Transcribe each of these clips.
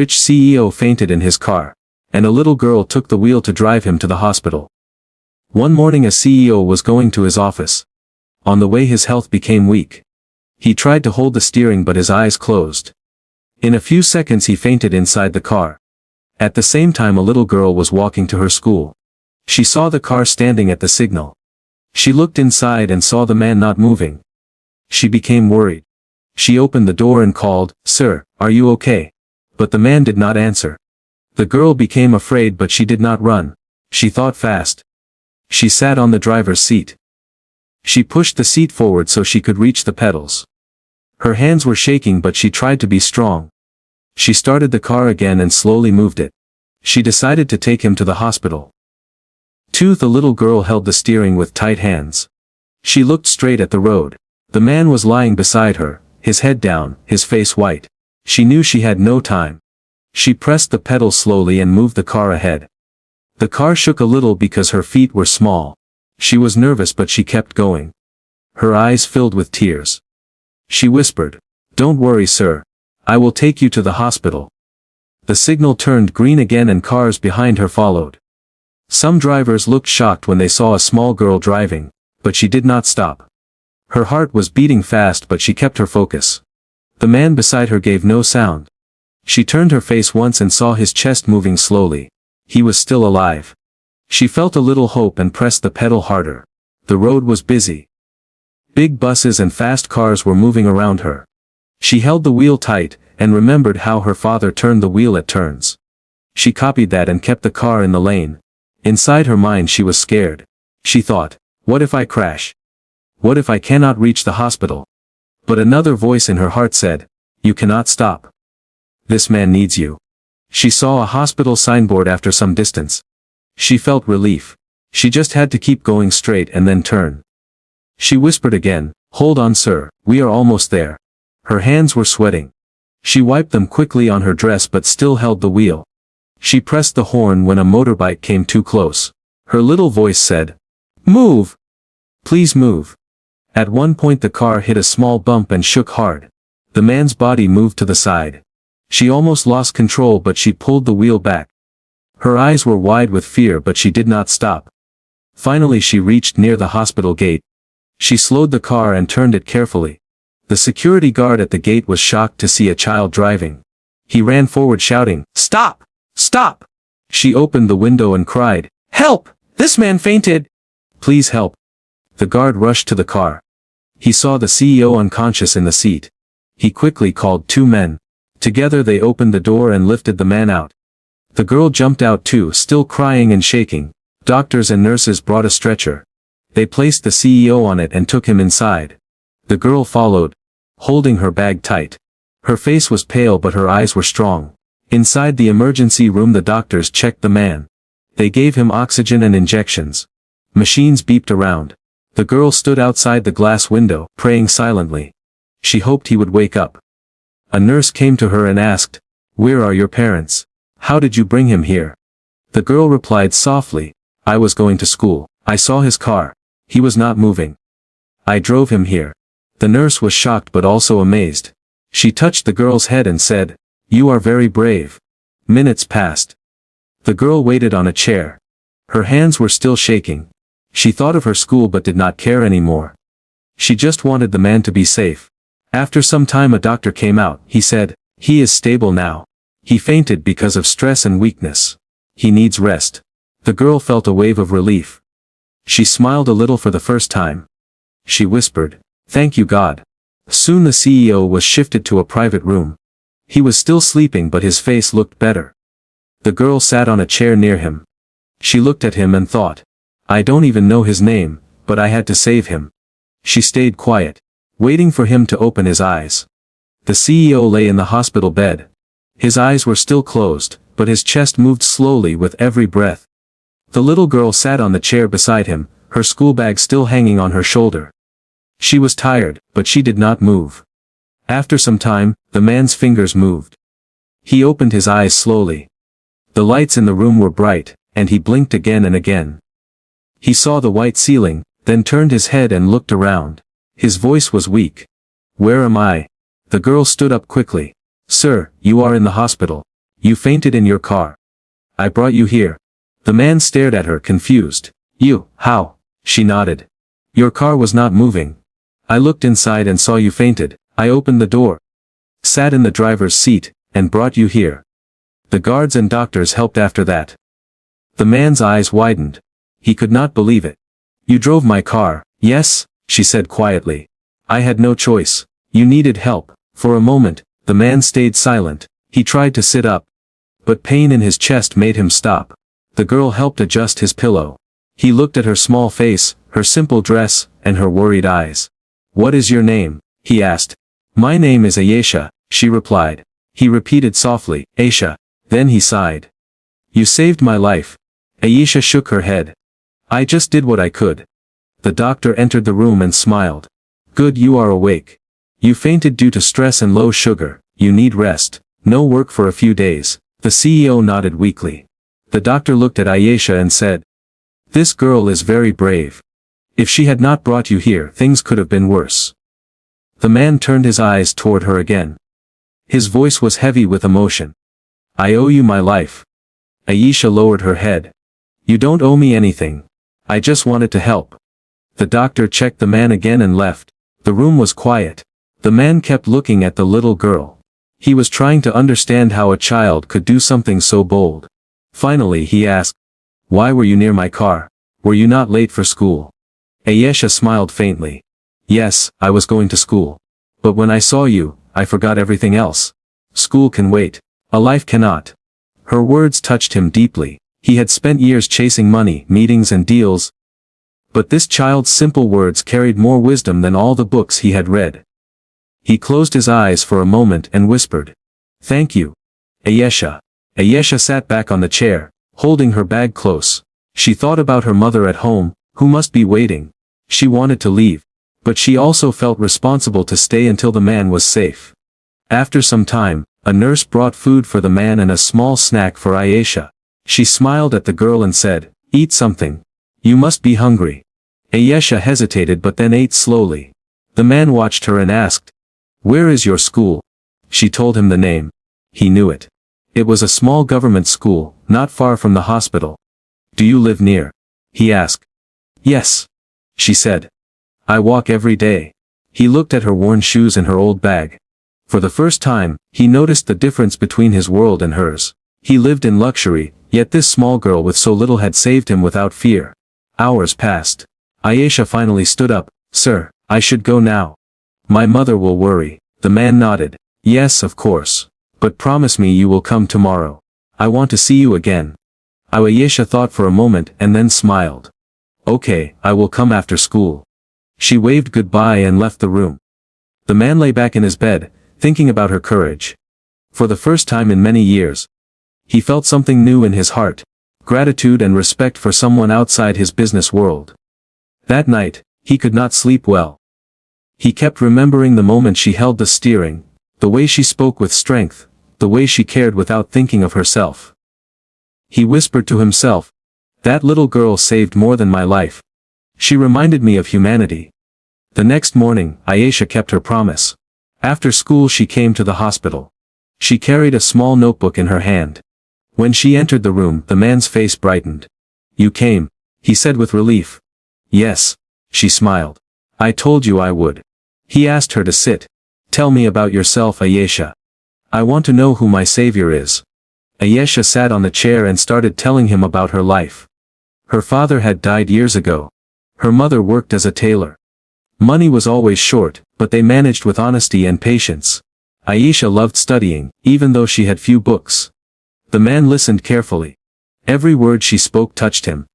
rich CEO fainted in his car, and a little girl took the wheel to drive him to the hospital. One morning a CEO was going to his office. On the way his health became weak. He tried to hold the steering but his eyes closed. In a few seconds he fainted inside the car. At the same time a little girl was walking to her school. She saw the car standing at the signal. She looked inside and saw the man not moving. She became worried. She opened the door and called, "Sir, are you okay?" But the man did not answer. The girl became afraid but she did not run. She thought fast. She sat on the driver's seat. She pushed the seat forward so she could reach the pedals. Her hands were shaking but she tried to be strong. She started the car again and slowly moved it. She decided to take him to the hospital. The little girl held the steering with tight hands. She looked straight at the road. The man was lying beside her, his head down, his face white. She knew she had no time. She pressed the pedal slowly and moved the car ahead. The car shook a little because her feet were small. She was nervous but she kept going. Her eyes filled with tears. She whispered, "Don't worry, sir. I will take you to the hospital." The signal turned green again and cars behind her followed. Some drivers looked shocked when they saw a small girl driving, but she did not stop. Her heart was beating fast but she kept her focus. The man beside her gave no sound. She turned her face once and saw his chest moving slowly. He was still alive. She felt a little hope and pressed the pedal harder. The road was busy. Big buses and fast cars were moving around her. She held the wheel tight, and remembered how her father turned the wheel at turns. She copied that and kept the car in the lane. Inside her mind she was scared. She thought, what if I crash? What if I cannot reach the hospital? But another voice in her heart said, you cannot stop. This man needs you. She saw a hospital signboard after some distance. She felt relief. She just had to keep going straight and then turn. She whispered again, hold on sir, we are almost there. Her hands were sweating. She wiped them quickly on her dress but still held the wheel. She pressed the horn when a motorbike came too close. Her little voice said, move! Please move. At one point the car hit a small bump and shook hard. The man's body moved to the side. She almost lost control but she pulled the wheel back. Her eyes were wide with fear but she did not stop. Finally she reached near the hospital gate. She slowed the car and turned it carefully. The security guard at the gate was shocked to see a child driving. He ran forward shouting, stop! Stop! She opened the window and cried, help! This man fainted! Please help. The guard rushed to the car. He saw the CEO unconscious in the seat. He quickly called two men. Together they opened the door and lifted the man out. The girl jumped out too, still crying and shaking. Doctors and nurses brought a stretcher. They placed the CEO on it and took him inside. The girl followed, holding her bag tight. Her face was pale but her eyes were strong. Inside the emergency room the doctors checked the man. They gave him oxygen and injections. Machines beeped around. The girl stood outside the glass window, praying silently. She hoped he would wake up. A nurse came to her and asked, where are your parents? How did you bring him here? The girl replied softly, I was going to school. I saw his car. He was not moving. I drove him here. The nurse was shocked but also amazed. She touched the girl's head and said, you are very brave. Minutes passed. The girl waited on a chair. Her hands were still shaking. She thought of her school but did not care anymore. She just wanted the man to be safe. After some time a doctor came out. He said, he is stable now. He fainted because of stress and weakness. He needs rest. The girl felt a wave of relief. She smiled a little for the first time. She whispered, thank you God. Soon the CEO was shifted to a private room. He was still sleeping but his face looked better. The girl sat on a chair near him. She looked at him and thought, I don't even know his name, but I had to save him. She stayed quiet, waiting for him to open his eyes. The CEO lay in the hospital bed. His eyes were still closed, but his chest moved slowly with every breath. The little girl sat on the chair beside him, her school bag still hanging on her shoulder. She was tired, but she did not move. After some time, the man's fingers moved. He opened his eyes slowly. The lights in the room were bright, and he blinked again and again. He saw the white ceiling, then turned his head and looked around. His voice was weak. Where am I? The girl stood up quickly. Sir, you are in the hospital. You fainted in your car. I brought you here. The man stared at her confused. You, how? She nodded. Your car was not moving. I looked inside and saw you fainted. I opened the door, sat in the driver's seat, and brought you here. The guards and doctors helped after that. The man's eyes widened. He could not believe it. You drove my car. Yes, she said quietly. I had no choice. You needed help. For a moment, the man stayed silent. He tried to sit up, but pain in his chest made him stop. The girl helped adjust his pillow. He looked at her small face, her simple dress, and her worried eyes. What is your name? He asked. My name is Ayesha, she replied. He repeated softly, Aisha. Then he sighed. You saved my life. Ayesha shook her head. I just did what I could. The doctor entered the room and smiled. Good, you are awake. You fainted due to stress and low sugar. You need rest. No work for a few days. The CEO nodded weakly. The doctor looked at Ayesha and said, This girl is very brave. If she had not brought you here, things could have been worse. The man turned his eyes toward her again. His voice was heavy with emotion. I owe you my life. Ayesha lowered her head. You don't owe me anything. I just wanted to help. The doctor checked the man again and left. The room was quiet. The man kept looking at the little girl. He was trying to understand how a child could do something so bold. Finally he asked, Why were you near my car? Were you not late for school? Ayesha smiled faintly. Yes, I was going to school. But when I saw you, I forgot everything else. School can wait. A life cannot. Her words touched him deeply. He had spent years chasing money, meetings and deals. But this child's simple words carried more wisdom than all the books he had read. He closed his eyes for a moment and whispered, Thank you, Ayesha. Ayesha sat back on the chair, holding her bag close. She thought about her mother at home, who must be waiting. She wanted to leave, but she also felt responsible to stay until the man was safe. After some time, a nurse brought food for the man and a small snack for Ayesha. She smiled at the girl and said, Eat something. You must be hungry. Ayesha hesitated but then ate slowly. The man watched her and asked, Where is your school? She told him the name. He knew it. It was a small government school, not far from the hospital. Do you live near? He asked. Yes, she said. I walk every day. He looked at her worn shoes and her old bag. For the first time, he noticed the difference between his world and hers. He lived in luxury, yet this small girl with so little had saved him without fear. Hours passed. Ayesha finally stood up. Sir, I should go now. My mother will worry. The man nodded. Yes, of course. But promise me you will come tomorrow. I want to see you again. Ayesha thought for a moment and then smiled. Okay, I will come after school. She waved goodbye and left the room. The man lay back in his bed, thinking about her courage. For the first time in many years, he felt something new in his heart, gratitude and respect for someone outside his business world. That night, he could not sleep well. He kept remembering the moment she held the steering, the way she spoke with strength, the way she cared without thinking of herself. He whispered to himself, That little girl saved more than my life. She reminded me of humanity. The next morning, Ayesha kept her promise. After school she came to the hospital. She carried a small notebook in her hand. When she entered the room, the man's face brightened. You came, he said with relief. Yes, she smiled. I told you I would. He asked her to sit. Tell me about yourself, Ayesha. I want to know who my savior is. Ayesha sat on the chair and started telling him about her life. Her father had died years ago. Her mother worked as a tailor. Money was always short, but they managed with honesty and patience. Ayesha loved studying, even though she had few books. The man listened carefully. Every word she spoke touched him.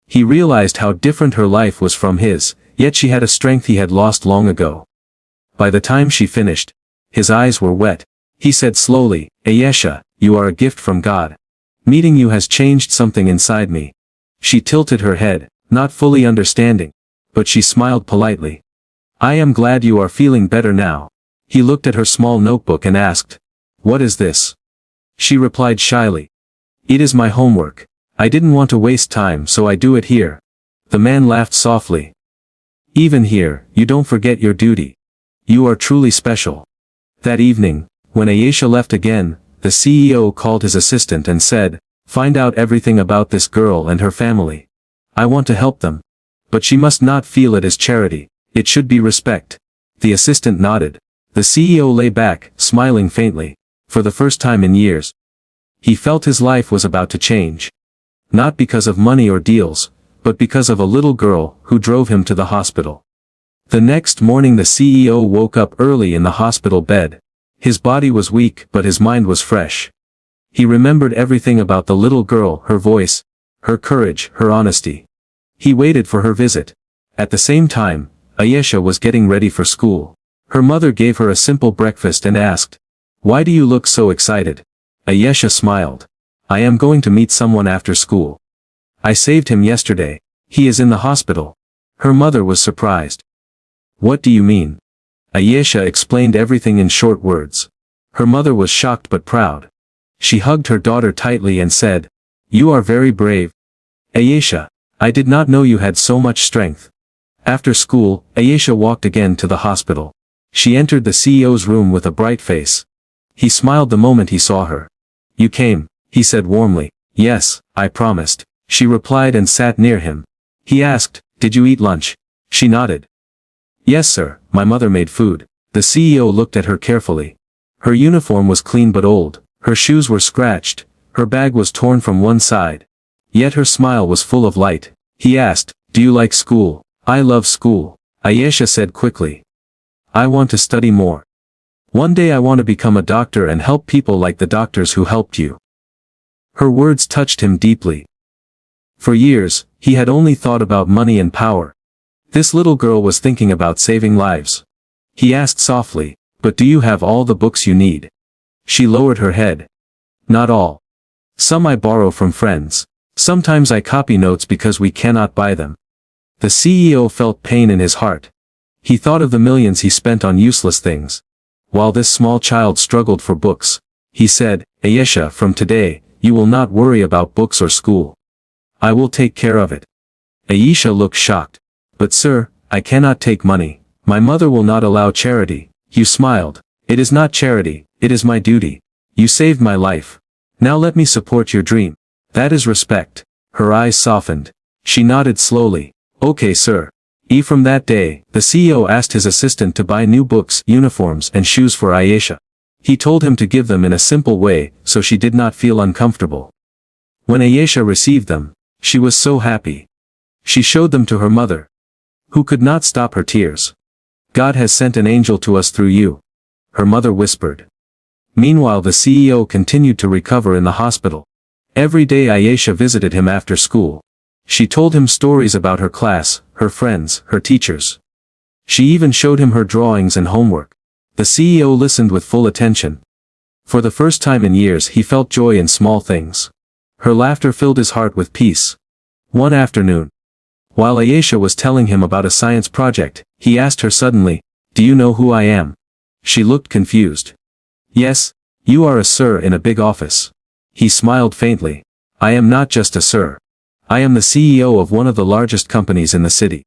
He realized how different her life was from his, yet she had a strength he had lost long ago. By the time she finished, his eyes were wet. He said slowly, Ayesha, you are a gift from God. Meeting you has changed something inside me. She tilted her head, not fully understanding, but she smiled politely. I am glad you are feeling better now. He looked at her small notebook and asked, What is this? She replied shyly. It is my homework. I didn't want to waste time, so I do it here. The man laughed softly. Even here, you don't forget your duty. You are truly special. That evening, when Ayesha left again, the CEO called his assistant and said, "Find out everything about this girl and her family. I want to help them. But she must not feel it as charity, it should be respect." The assistant nodded. The CEO lay back, smiling faintly. For the first time in years, he felt his life was about to change. Not because of money or deals, but because of a little girl who drove him to the hospital. The next morning the CEO woke up early in the hospital bed. His body was weak but his mind was fresh. He remembered everything about the little girl, her voice, her courage, her honesty. He waited for her visit. At the same time, Ayesha was getting ready for school. Her mother gave her a simple breakfast and asked, "Why do you look so excited?" Ayesha smiled. "I am going to meet someone after school. I saved him yesterday. He is in the hospital." Her mother was surprised. "What do you mean?" Ayesha explained everything in short words. Her mother was shocked but proud. She hugged her daughter tightly and said, "You are very brave. Ayesha, I did not know you had so much strength." After school, Ayesha walked again to the hospital. She entered the CEO's room with a bright face. He smiled the moment he saw her. "You came," he said warmly. "Yes, I promised," she replied and sat near him. He asked, "Did you eat lunch?" She nodded. "Yes sir, my mother made food." The CEO looked at her carefully. Her uniform was clean but old, her shoes were scratched, her bag was torn from one side. Yet her smile was full of light. He asked, "Do you like school?" "I love school," Ayesha said quickly. "I want to study more. One day I want to become a doctor and help people like the doctors who helped you." Her words touched him deeply. For years, he had only thought about money and power. This little girl was thinking about saving lives. He asked softly, "But do you have all the books you need?" She lowered her head. "Not all. Some I borrow from friends. Sometimes I copy notes because we cannot buy them." The CEO felt pain in his heart. He thought of the millions he spent on useless things. While this small child struggled for books, he said, "Ayesha, from today, you will not worry about books or school. I will take care of it." Ayesha looked shocked. "But sir, I cannot take money. My mother will not allow charity." You smiled. "It is not charity, it is my duty. You saved my life. Now let me support your dream. That is respect." Her eyes softened. She nodded slowly. "Okay sir." From that day, the CEO asked his assistant to buy new books, uniforms and shoes for Ayesha. He told him to give them in a simple way, so she did not feel uncomfortable. When Ayesha received them, she was so happy. She showed them to her mother, who could not stop her tears. "God has sent an angel to us through you," her mother whispered. Meanwhile the CEO continued to recover in the hospital. Every day Ayesha visited him after school. She told him stories about her class, her friends, her teachers. She even showed him her drawings and homework. The CEO listened with full attention. For the first time in years he felt joy in small things. Her laughter filled his heart with peace. One afternoon, while Ayesha was telling him about a science project, he asked her suddenly, "Do you know who I am?" She looked confused. "Yes, you are a sir in a big office." He smiled faintly. "I am not just a sir. I am the CEO of one of the largest companies in the city.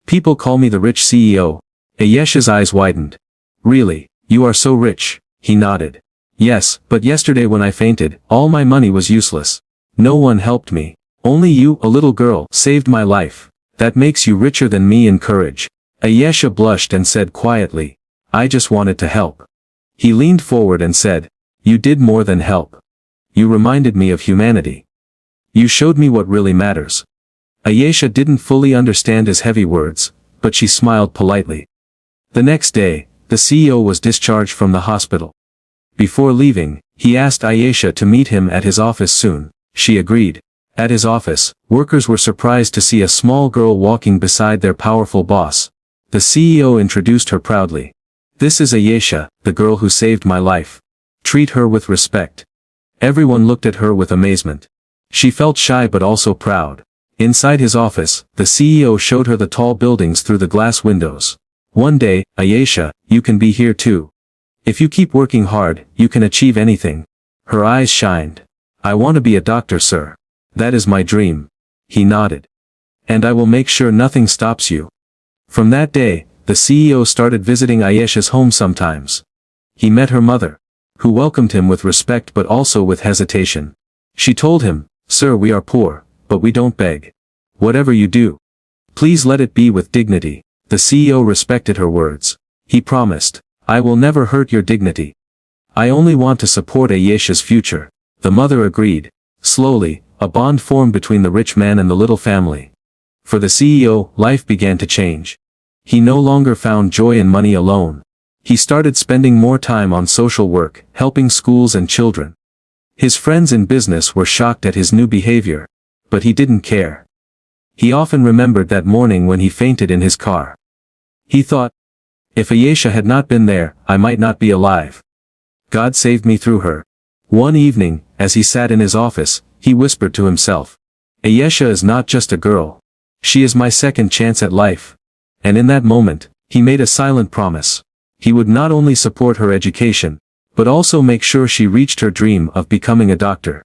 People call me the rich CEO." Ayesha's eyes widened. "Really, you are so rich?" He nodded. "Yes, but yesterday when I fainted, all my money was useless. No one helped me. Only you, a little girl, saved my life. That makes you richer than me in courage." Ayesha blushed and said quietly, "I just wanted to help." He leaned forward and said, "You did more than help. You reminded me of humanity. You showed me what really matters." Ayesha didn't fully understand his heavy words, but she smiled politely. The next day, the CEO was discharged from the hospital. Before leaving, he asked Ayesha to meet him at his office soon. She agreed. At his office, workers were surprised to see a small girl walking beside their powerful boss. The CEO introduced her proudly. "This is Ayesha, the girl who saved my life. Treat her with respect." Everyone looked at her with amazement. She felt shy but also proud. Inside his office, the CEO showed her the tall buildings through the glass windows. "One day, Ayesha, you can be here too. If you keep working hard, you can achieve anything." Her eyes shined. "I want to be a doctor, sir. That is my dream." He nodded. "And I will make sure nothing stops you." From that day, the CEO started visiting Ayesha's home sometimes. He met her mother, who welcomed him with respect but also with hesitation. She told him, "Sir, we are poor, but we don't beg. Whatever you do, please let it be with dignity." The CEO respected her words. He promised, "I will never hurt your dignity. I only want to support Ayesha's future." The mother agreed. Slowly, a bond formed between the rich man and the little family. For the CEO, life began to change. He no longer found joy in money alone. He started spending more time on social work, helping schools and children. His friends in business were shocked at his new behavior, but he didn't care. He often remembered that morning when he fainted in his car. He thought, "If Ayesha had not been there, I might not be alive. God saved me through her." One evening, as he sat in his office, he whispered to himself, "Ayesha is not just a girl. She is my second chance at life." And in that moment, he made a silent promise. He would not only support her education, but also make sure she reached her dream of becoming a doctor.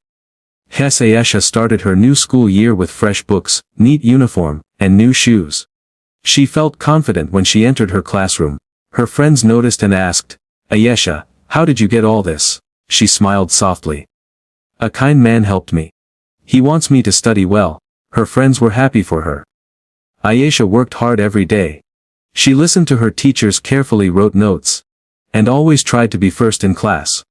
Ayesha started her new school year with fresh books, neat uniform, and new shoes. She felt confident when she entered her classroom. Her friends noticed and asked, "Ayesha, how did you get all this?" She smiled softly. "A kind man helped me. He wants me to study well." Her friends were happy for her. Ayesha worked hard every day. She listened to her teachers carefully, wrote notes, and always tried to be first in class.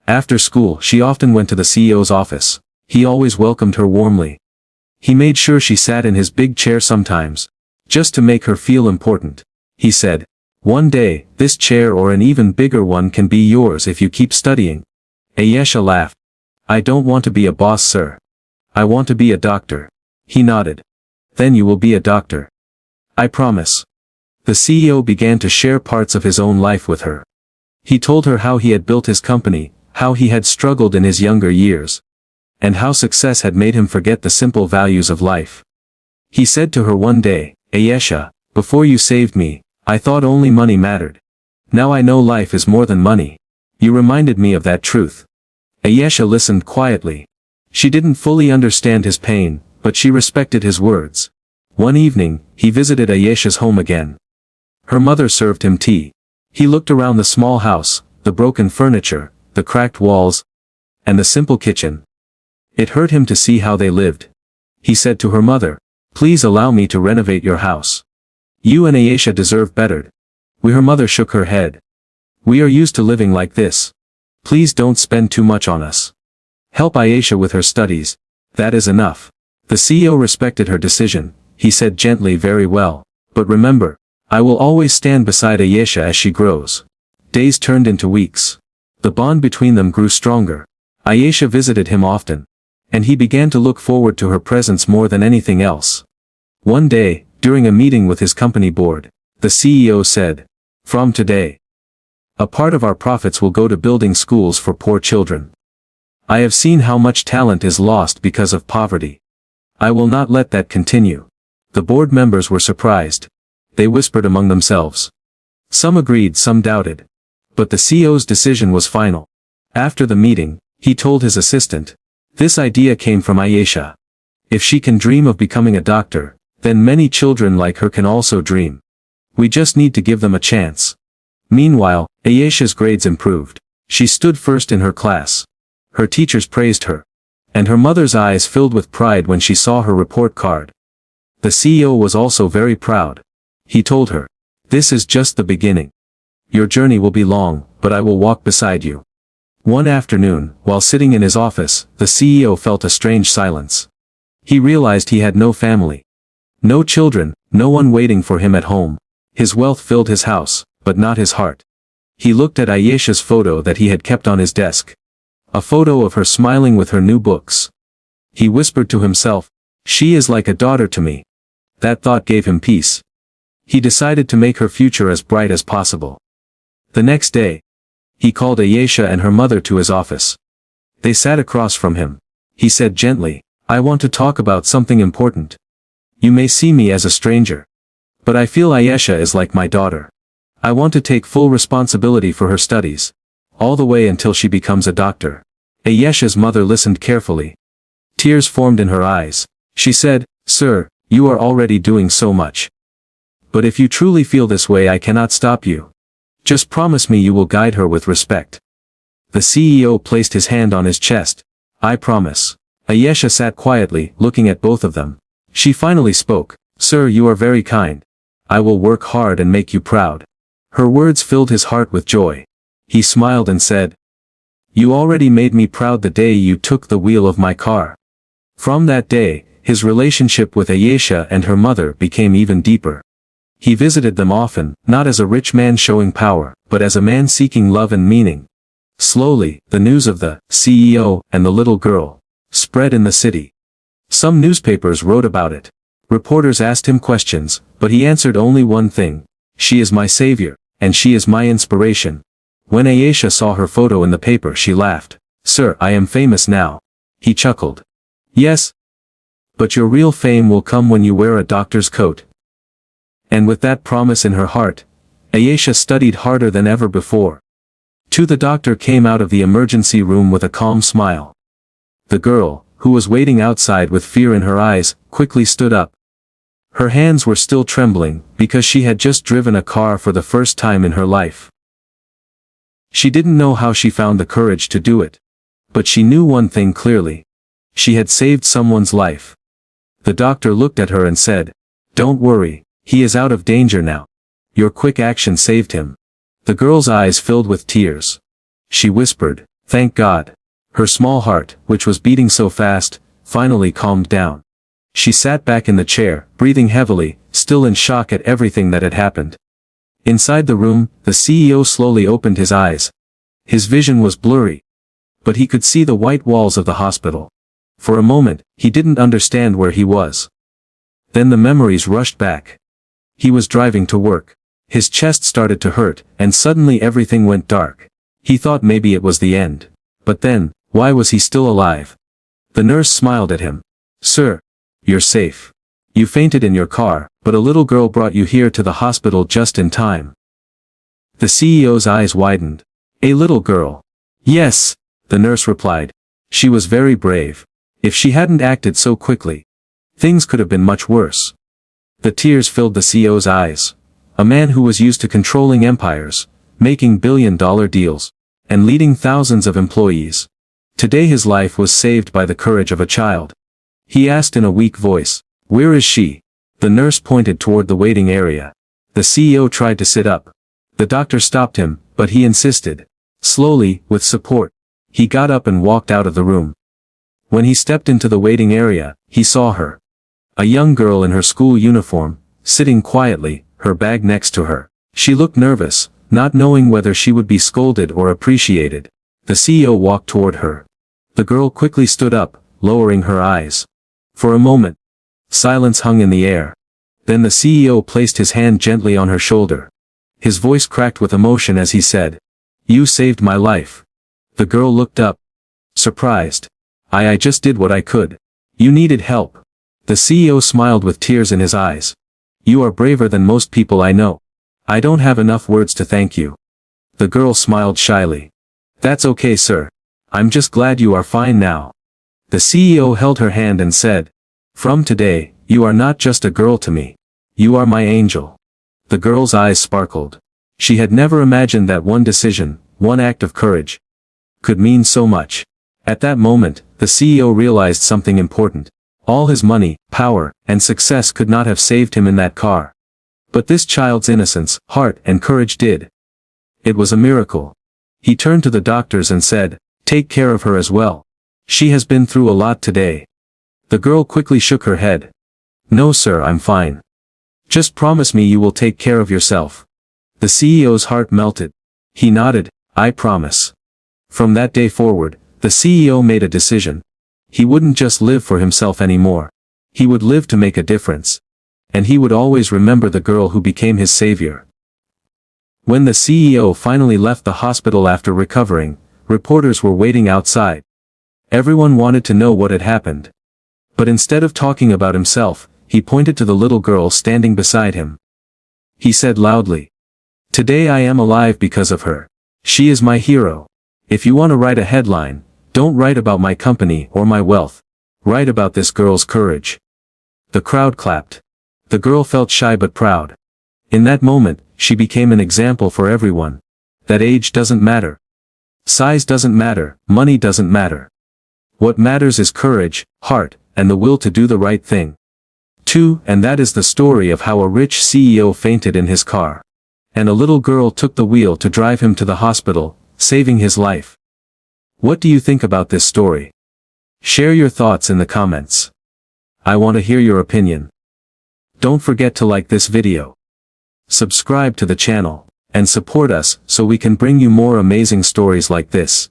After school, she often went to the CEO's office. He always welcomed her warmly. He made sure she sat in his big chair sometimes, just to make her feel important. He said, "One day, this chair or an even bigger one can be yours if you keep studying." Ayesha laughed. "I don't want to be a boss, sir. I want to be a doctor." He nodded. "Then you will be a doctor. I promise." The CEO began to share parts of his own life with her. He told her how he had built his company, how he had struggled in his younger years, and how success had made him forget the simple values of life. He said to her one day, "Ayesha, before you saved me, I thought only money mattered. Now I know life is more than money. You reminded me of that truth." Ayesha listened quietly. She didn't fully understand his pain, but she respected his words. One evening, he visited Ayesha's home again. Her mother served him tea. He looked around the small house, the broken furniture, the cracked walls, and the simple kitchen. It hurt him to see how they lived. He said to her mother, "Please allow me to renovate your house. You and Ayesha deserve better." Her mother shook her head. "We are used to living like this. Please don't spend too much on us. Help Ayesha with her studies. That is enough." The CEO respected her decision. He said gently, "Very well, but remember, I will always stand beside Ayesha as she grows." Days turned into weeks. The bond between them grew stronger. Ayesha visited him often, and he began to look forward to her presence more than anything else. One day, during a meeting with his company board, the CEO said, "From today, a part of our profits will go to building schools for poor children. I have seen how much talent is lost because of poverty. I will not let that continue." The board members were surprised. They whispered among themselves. Some agreed, some doubted. But the CEO's decision was final. After the meeting, he told his assistant, "This idea came from Ayesha. If she can dream of becoming a doctor, then many children like her can also dream. We just need to give them a chance." Meanwhile, Ayesha's grades improved. She stood first in her class. Her teachers praised her, and her mother's eyes filled with pride when she saw her report card. The CEO was also very proud. He told her, "This is just the beginning. Your journey will be long, but I will walk beside you." One afternoon, while sitting in his office, the CEO felt a strange silence. He realized he had no family. No children, no one waiting for him at home. His wealth filled his house, but not his heart. He looked at Ayesha's photo that he had kept on his desk. A photo of her smiling with her new books. He whispered to himself, "She is like a daughter to me." That thought gave him peace. He decided to make her future as bright as possible. The next day, he called Ayesha and her mother to his office. They sat across from him. He said gently, "I want to talk about something important. You may see me as a stranger, but I feel Ayesha is like my daughter. I want to take full responsibility for her studies, all the way until she becomes a doctor." Ayesha's mother listened carefully. Tears formed in her eyes. She said, "Sir, you are already doing so much. But if you truly feel this way, I cannot stop you. Just promise me you will guide her with respect." The CEO placed his hand on his chest. I promise. Ayesha sat quietly, looking at both of them. She finally spoke. Sir, you are very kind. I will work hard and make you proud. Her words filled his heart with joy. He smiled and said, You already made me proud the day you took the wheel of my car. From that day, his relationship with Ayesha and her mother became even deeper. He visited them often, not as a rich man showing power, but as a man seeking love and meaning. Slowly, the news of the CEO and the little girl spread in the city. Some newspapers wrote about it. Reporters asked him questions, but he answered only one thing. She is my savior, and she is my inspiration. When Ayesha saw her photo in the paper, she laughed. Sir, I am famous now. He chuckled. Yes. But your real fame will come when you wear a doctor's coat. And with that promise in her heart, Ayesha studied harder than ever before. The doctor came out of the emergency room with a calm smile. The girl, who was waiting outside with fear in her eyes, quickly stood up. Her hands were still trembling, because she had just driven a car for the first time in her life. She didn't know how she found the courage to do it. But she knew one thing clearly. She had saved someone's life. The doctor looked at her and said, Don't worry, he is out of danger now. Your quick action saved him. The girl's eyes filled with tears. She whispered, Thank God. Her small heart, which was beating so fast, finally calmed down. She sat back in the chair, breathing heavily, still in shock at everything that had happened. Inside the room, the CEO slowly opened his eyes. His vision was blurry. But he could see the white walls of the hospital. For a moment, he didn't understand where he was. Then the memories rushed back. He was driving to work. His chest started to hurt, and suddenly everything went dark. He thought maybe it was the end. But then, why was he still alive? The nurse smiled at him. Sir, you're safe. You fainted in your car, but a little girl brought you here to the hospital just in time. The CEO's eyes widened. A little girl. Yes, the nurse replied. She was very brave. If she hadn't acted so quickly, things could have been much worse. The tears filled the CEO's eyes. A man who was used to controlling empires, making billion-dollar deals, and leading thousands of employees. Today his life was saved by the courage of a child. He asked in a weak voice, Where is she? The nurse pointed toward the waiting area. The CEO tried to sit up. The doctor stopped him, but he insisted. Slowly, with support, he got up and walked out of the room. When he stepped into the waiting area, he saw her. A young girl in her school uniform, sitting quietly, her bag next to her. She looked nervous, not knowing whether she would be scolded or appreciated. The CEO walked toward her. The girl quickly stood up, lowering her eyes. For a moment, silence hung in the air. Then the CEO placed his hand gently on her shoulder. His voice cracked with emotion as he said, You saved my life. The girl looked up. Surprised. I just did what I could. You needed help. The CEO smiled with tears in his eyes. You are braver than most people I know. I don't have enough words to thank you. The girl smiled shyly. That's okay, sir. I'm just glad you are fine now. The CEO held her hand and said, From today, you are not just a girl to me. You are my angel. The girl's eyes sparkled. She had never imagined that one decision, one act of courage, could mean so much. At that moment, the CEO realized something important. All his money, power, and success could not have saved him in that car. But this child's innocence, heart, and courage did. It was a miracle. He turned to the doctors and said, Take care of her as well. She has been through a lot today. The girl quickly shook her head. No sir, I'm fine. Just promise me you will take care of yourself. The CEO's heart melted. He nodded, I promise. From that day forward, the CEO made a decision. He wouldn't just live for himself anymore. He would live to make a difference. And he would always remember the girl who became his savior. When the CEO finally left the hospital after recovering, reporters were waiting outside. Everyone wanted to know what had happened. But instead of talking about himself, he pointed to the little girl standing beside him. He said loudly, Today I am alive because of her. She is my hero. If you want to write a headline, don't write about my company or my wealth. Write about this girl's courage. The crowd clapped. The girl felt shy but proud. In that moment, she became an example for everyone. That age doesn't matter. Size doesn't matter, money doesn't matter. What matters is courage, heart, and the will to do the right thing. 2. And that is the story of how a rich CEO fainted in his car. And a little girl took the wheel to drive him to the hospital, saving his life. What do you think about this story? Share your thoughts in the comments. I want to hear your opinion. Don't forget to like this video. Subscribe to the channel, and support us so we can bring you more amazing stories like this.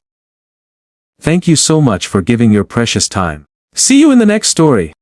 Thank you so much for giving your precious time. See you in the next story.